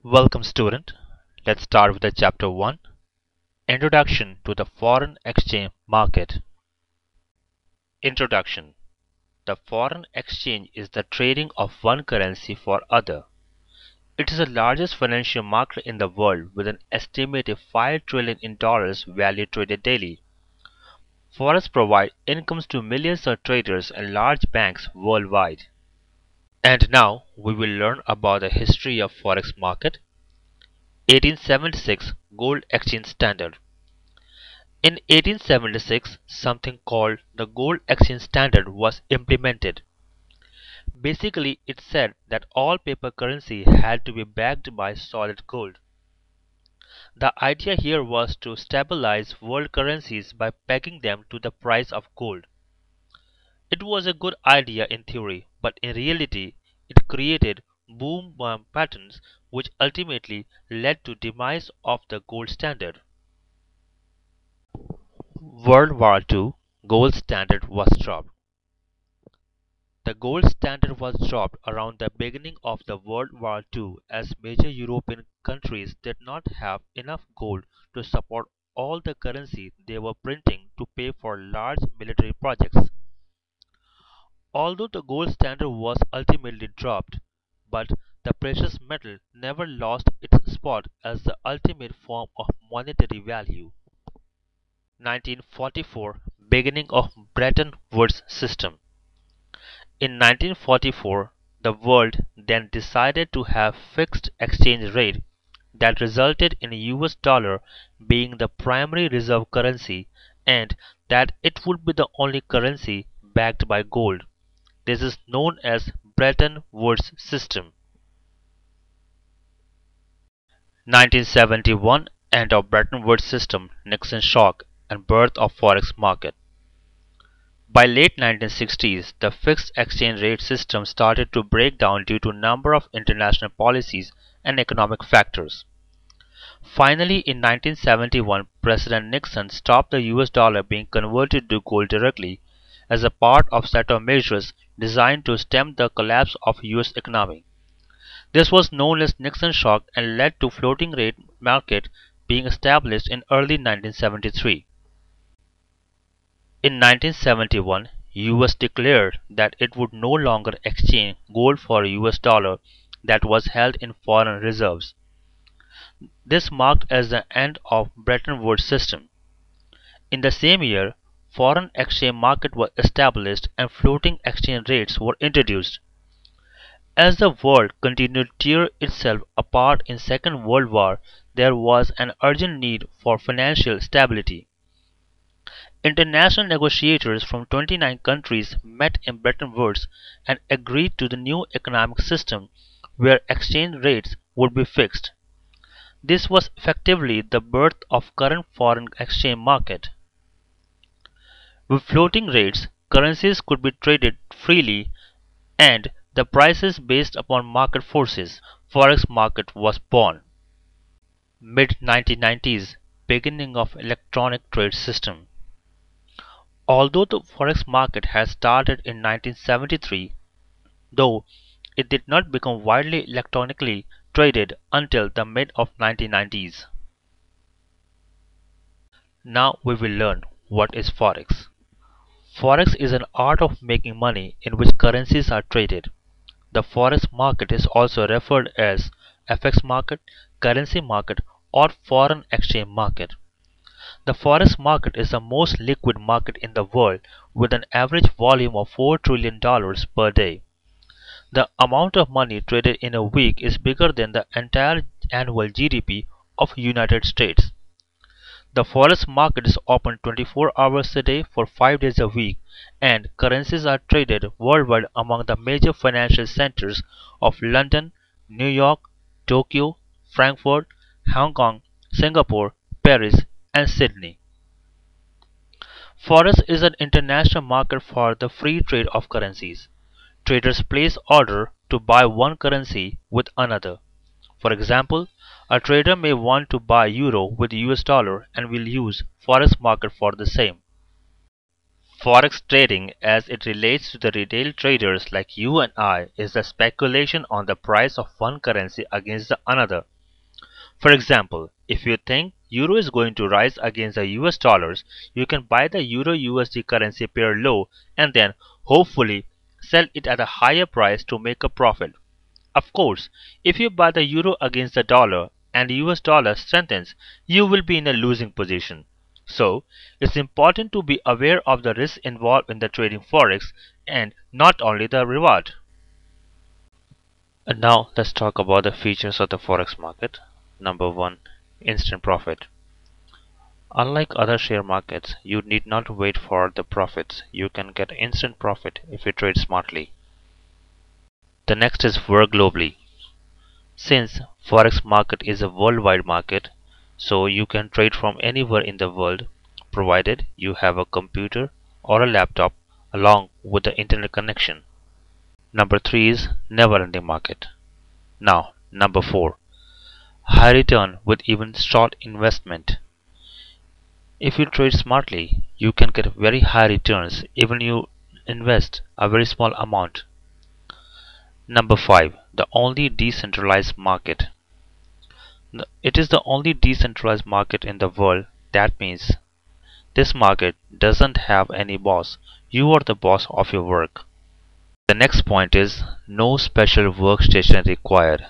Welcome student. Let's start with the chapter 1, Introduction to the Foreign Exchange Market. Introduction. The foreign exchange is the trading of one currency for other. It is the largest financial market in the world with an estimated 5 trillion in dollars value traded daily. Forex provide incomes to millions of traders and large banks worldwide. And now we will learn about the history of Forex market. 1876 Gold Exchange Standard. In 1876, something called the Gold Exchange Standard was implemented. Basically, it said that all paper currency had to be backed by solid gold. The idea here was to stabilize world currencies by pegging them to the price of gold. It was a good idea in theory, but in reality, it created boom-bust patterns which ultimately led to demise of the gold standard. World War II gold standard was dropped. The gold standard was dropped around the beginning of the World War II as major European countries did not have enough gold to support all the currency they were printing to pay for large military projects. Although the gold standard was ultimately dropped, but the precious metal never lost its spot as the ultimate form of monetary value. 1944 Beginning of Bretton Woods System. In 1944, the world then decided to have fixed exchange rate that resulted in US dollar being the primary reserve currency and that it would be the only currency backed by gold. This is known as Bretton Woods system. 1971 End of Bretton Woods system, Nixon shock and birth of Forex market. By late 1960s, the fixed exchange rate system started to break down due to a number of international policies and economic factors. Finally, in 1971, President Nixon stopped the US dollar being converted to gold directly as a part of a set of measures designed to stem the collapse of US economy. This was known as Nixon shock and led to floating rate market being established in early 1973. In 1971, US declared that it would no longer exchange gold for US dollar that was held in foreign reserves. This marked as the end of Bretton Woods system. In the same year, foreign exchange market was established and floating exchange rates were introduced. As the world continued to tear itself apart in Second World War, there was an urgent need for financial stability. International negotiators from 29 countries met in Bretton Woods and agreed to the new economic system where exchange rates would be fixed. This was effectively the birth of current foreign exchange market. With floating rates, currencies could be traded freely and the prices based upon market forces. Forex market was born. Mid 1990s, beginning of electronic trade system. Although the forex market had started in 1973, though it did not become widely electronically traded until the mid of 1990s. Now we will learn what is forex. Forex is an art of making money in which currencies are traded. The forex market is also referred as FX market, currency market, or foreign exchange market. The forex market is the most liquid market in the world with an average volume of $4 trillion per day. The amount of money traded in a week is bigger than the entire annual GDP of United States. The forex market is open 24 hours a day for 5 days a week and currencies are traded worldwide among the major financial centers of London, New York, Tokyo, Frankfurt, Hong Kong, Singapore, Paris, and Sydney. Forex is an international market for the free trade of currencies. Traders place order to buy one currency with another. For example, a trader may want to buy euro with US dollar and will use forex market for the same. Forex trading, as it relates to the retail traders like you and I, is the speculation on the price of one currency against the another. For example, if you think euro is going to rise against the US dollars, you can buy the euro USD currency pair low and then hopefully sell it at a higher price to make a profit. Of course, if you buy the euro against the dollar and the US dollar strengthens, you will be in a losing position. So, it's important to be aware of the risks involved in the trading forex and not only the reward. And now let's talk about the features of the forex market. Number 1, instant profit. Unlike other share markets, you need not wait for the profits. You can get instant profit if you trade smartly. The next is work globally. Since forex market is a worldwide market, so you can trade from anywhere in the world provided you have a computer or a laptop along with the internet connection. Number 3 is never ending market. Now, number 4, high return with even short investment. If you trade smartly, you can get very high returns even you invest a very small amount. Number 5, the only decentralized market. It is the only decentralized market in the world. That means this market doesn't have any boss. You are the boss of your work. The next point is no special workstation required.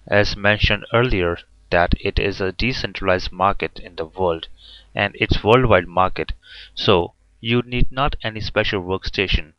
As mentioned earlier, that it is a decentralized market in the world and it's worldwide market, so you need not any special workstation.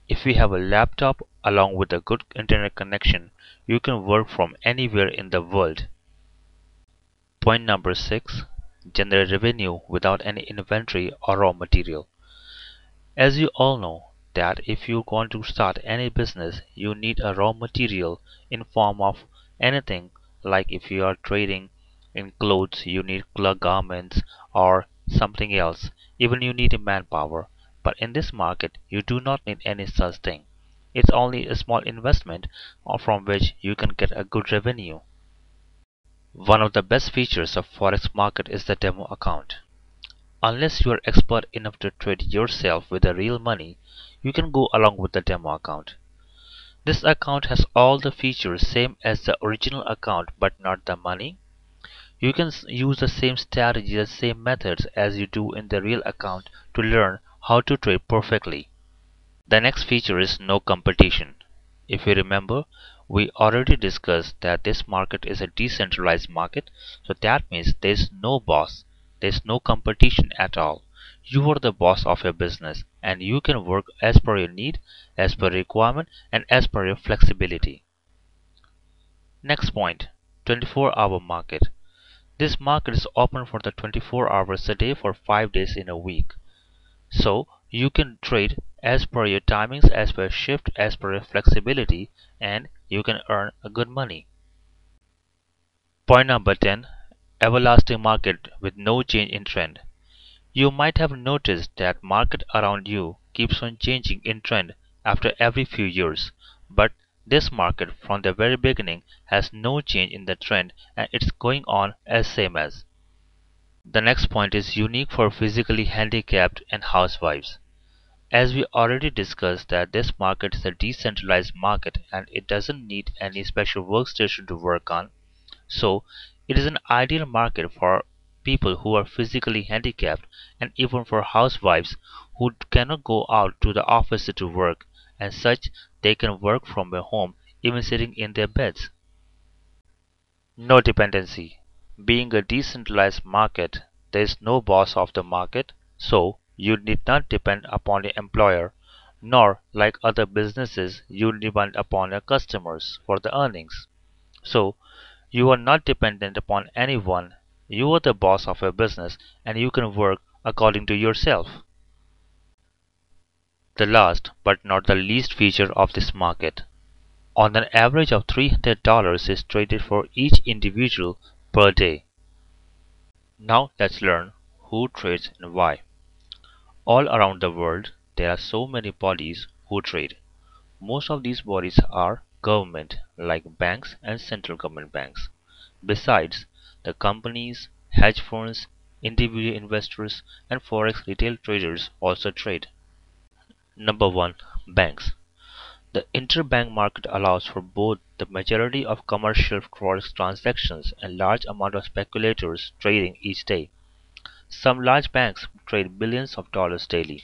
If you have a laptop along with a good internet connection, you can work from anywhere in the world. Point number 6, generate revenue without any inventory or raw material. As you all know that if you want to start any business, you need a raw material in form of anything, like if you are trading in clothes, you need garments or something else. Even you need a manpower. But in this market, you do not need any such thing. It's only a small investment from which you can get a good revenue. One of the best features of Forex market is the demo account. Unless you are expert enough to trade yourself with the real money, you can go along with the demo account. This account has all the features same as the original account but not the money. You can use the same strategy, the same methods as you do in the real account to learn how to trade perfectly. The next feature is no competition. If you remember, we already discussed that this market is a decentralized market, so that means there's no boss, there's no competition at all. You are the boss of your business and you can work as per your need, as per requirement, and as per your flexibility. Next point, 24-hour market. This market is open for the 24 hours a day for 5 days in a week. So you can trade as per your timings, as per shift, as per your flexibility, and you can earn a good money. Point number 10, everlasting market with no change in trend. You might have noticed that market around you keeps on changing in trend after every few years, but this market from the very beginning has no change in the trend and it's going on as same as. The next point is unique for physically handicapped and housewives. As we already discussed that this market is a decentralized market and it doesn't need any special workstation to work on, so it is an ideal market for people who are physically handicapped and even for housewives who cannot go out to the office to work, and such they can work from their home even sitting in their beds. No dependency. Being a decentralized market, there is no boss of the market, so you need not depend upon your employer, nor like other businesses you depend upon your customers for the earnings. So you are not dependent upon anyone. You are the boss of your business and you can work according to yourself. The last but not the least feature of this market. On an average of $300 is traded for each individual per day. Now let's learn who trades and why. All around the world, there are so many bodies who trade. Most of these bodies are government, like banks and central government banks. Besides, the companies, hedge funds, individual investors, and forex retail traders also trade. Number 1. Banks. The interbank market allows for both the majority of commercial forex transactions and large amount of speculators trading each day. Some large banks trade billions of dollars daily.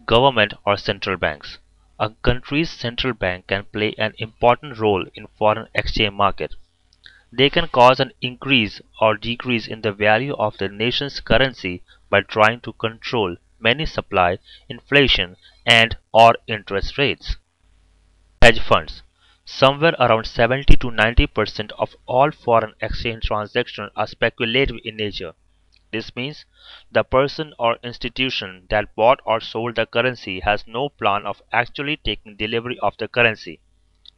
Government or central banks. A country's central bank can play an important role in foreign exchange market. They can cause an increase or decrease in the value of the nation's currency by trying to control money supply, inflation, and or interest rates. Hedge funds. Somewhere around 70 to 90% of all foreign exchange transactions are speculative in nature. This means the person or institution that bought or sold the currency has no plan of actually taking delivery of the currency.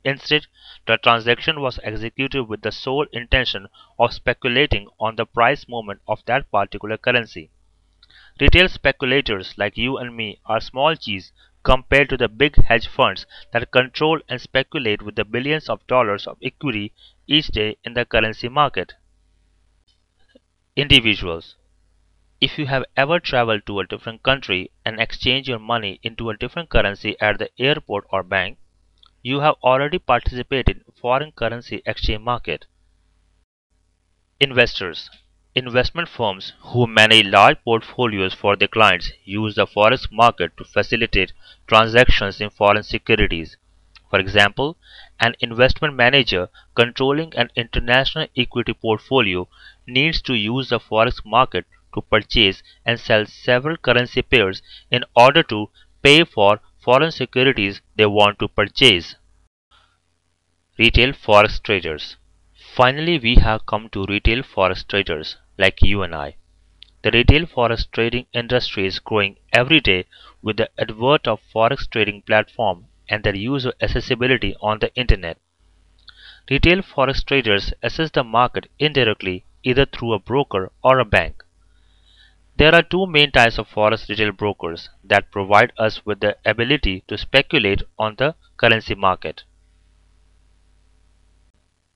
Instead, the transaction was executed with the sole intention of speculating on the price movement of that particular currency. Retail speculators like you and me are small cheese compared to the big hedge funds that control and speculate with the billions of dollars of equity each day in the currency market. Individuals. If you have ever traveled to a different country and exchanged your money into a different currency at the airport or bank, you have already participated in foreign currency exchange market. Investors. Investment firms who manage large portfolios for their clients use the forex market to facilitate transactions in foreign securities. For example, an investment manager controlling an international equity portfolio needs to use the forex market to purchase and sell several currency pairs in order to pay for foreign securities they want to purchase. Retail forex traders. Finally, we have come to retail forex traders like you and I. The retail forex trading industry is growing every day with the advent of forex trading platform and their user accessibility on the internet. Retail forex traders access the market indirectly either through a broker or a bank. There are two main types of forex retail brokers that provide us with the ability to speculate on the currency market.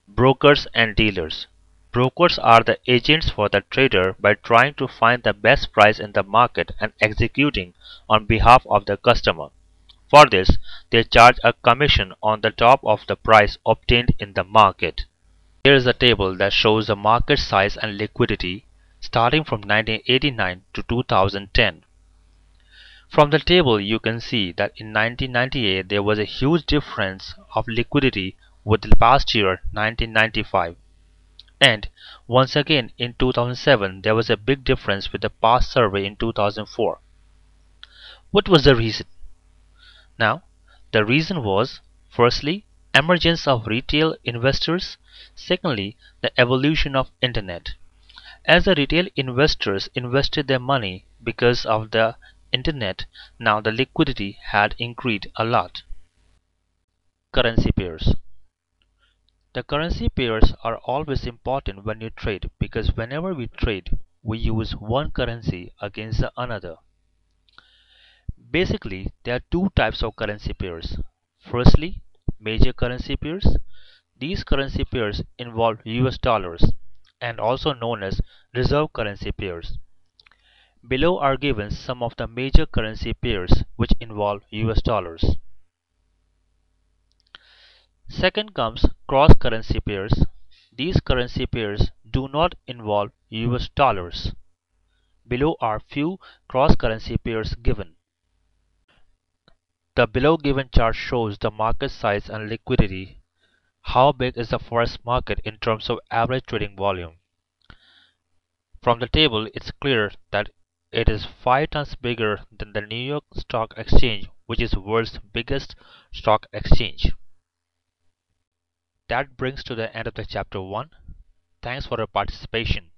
Brokers and dealers. Brokers are the agents for the trader by trying to find the best price in the market and executing on behalf of the customer. For this, they charge a commission on the top of the price obtained in the market. Here is a table that shows the market size and liquidity starting from 1989 to 2010. From the table you can see that in 1998 there was a huge difference of liquidity with the past year 1995. And once again in 2007 there was a big difference with the past survey in 2004. What was the reason? Now, the reason was firstly, emergence of retail investors, secondly, the evolution of internet. As the retail investors invested their money because of the internet, now the liquidity had increased a lot. Currency pairs. The currency pairs are always important when you trade because whenever we trade, we use one currency against the another. Basically, there are two types of currency pairs. Firstly, major currency pairs. These currency pairs involve US dollars and also known as reserve currency pairs. Below are given some of the major currency pairs which involve US dollars. Second comes cross currency pairs. These currency pairs do not involve US dollars. Below are few cross currency pairs given. The below given chart shows the market size and liquidity. How big is the forex market in terms of average trading volume? From the table, it's clear that it is 5 times bigger than the New York Stock Exchange, which is the world's biggest stock exchange. That brings to the end of the chapter 1. Thanks for your participation.